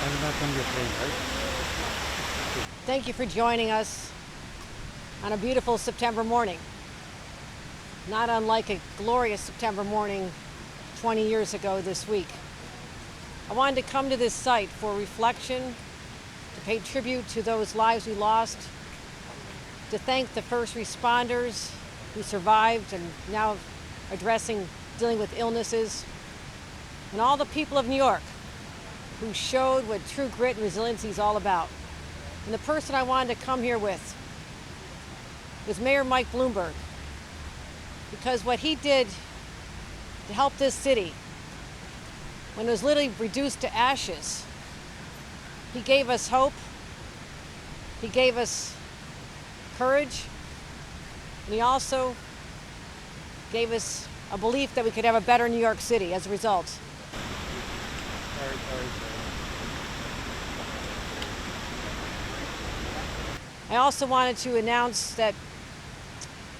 I'm not going to be afraid, right? Thank you for joining us on a beautiful September morning. Not unlike a glorious September morning 20 years ago this week. I wanted to come to this site for reflection, to pay tribute to those lives we lost, to thank the first responders who survived and now dealing with illnesses, and all the people of New York who showed what true grit and resiliency is all about. And the person I wanted to come here with was Mayor Mike Bloomberg, because what he did to help this city when it was literally reduced to ashes, he gave us hope, he gave us courage, and he also gave us a belief that we could have a better New York City as a result. I also wanted to announce that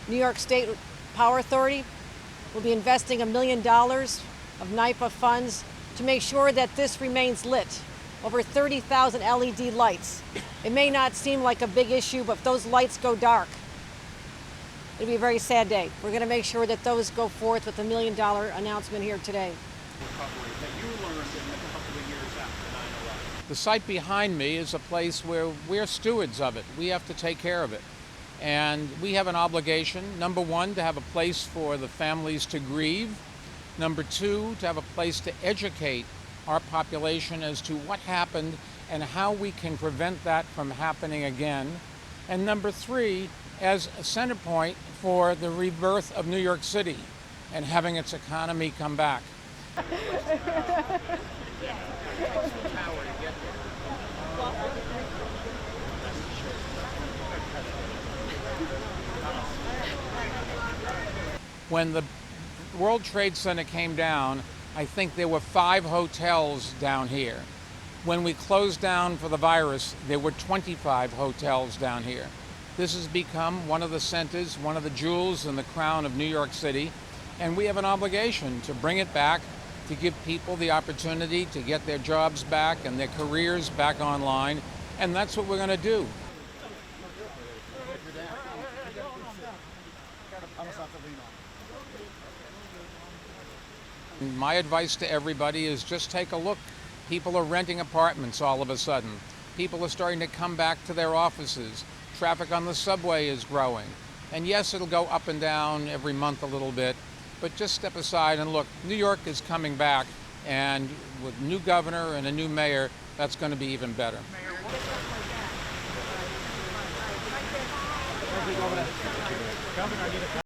New York State Power Authority will be investing $1 million of NYPA funds to make sure that this remains lit. Over 30,000 LED lights. It may not seem like a big issue, but if those lights go dark, it'll be a very sad day. We're going to make sure that those go forth with $1 million announcement here today. Recovery that you learned in the couple of years after 9/11. The site behind me is a place where we're stewards of it. We have to take care of it. And we have an obligation, number one, to have a place for the families to grieve. Number two, to have a place to educate our population as to what happened and how we can prevent that from happening again. And number three, as a center point for the rebirth of New York City and having its economy come back. When the World Trade Center came down, I think there were 5 hotels down here. When we closed down for the virus, there were 25 hotels down here. This has become one of the centers, one of the jewels in the crown of New York City, and we have an obligation to bring it back, to give people the opportunity to get their jobs back and their careers back online, and that's what we're going to do. My advice to everybody is just take a look. People are renting apartments all of a sudden. People are starting to come back to their offices. Traffic on the subway is growing. And yes, it'll go up and down every month a little bit, but just step aside and look. New York is coming back, and with a new governor and a new mayor, that's going to be even better.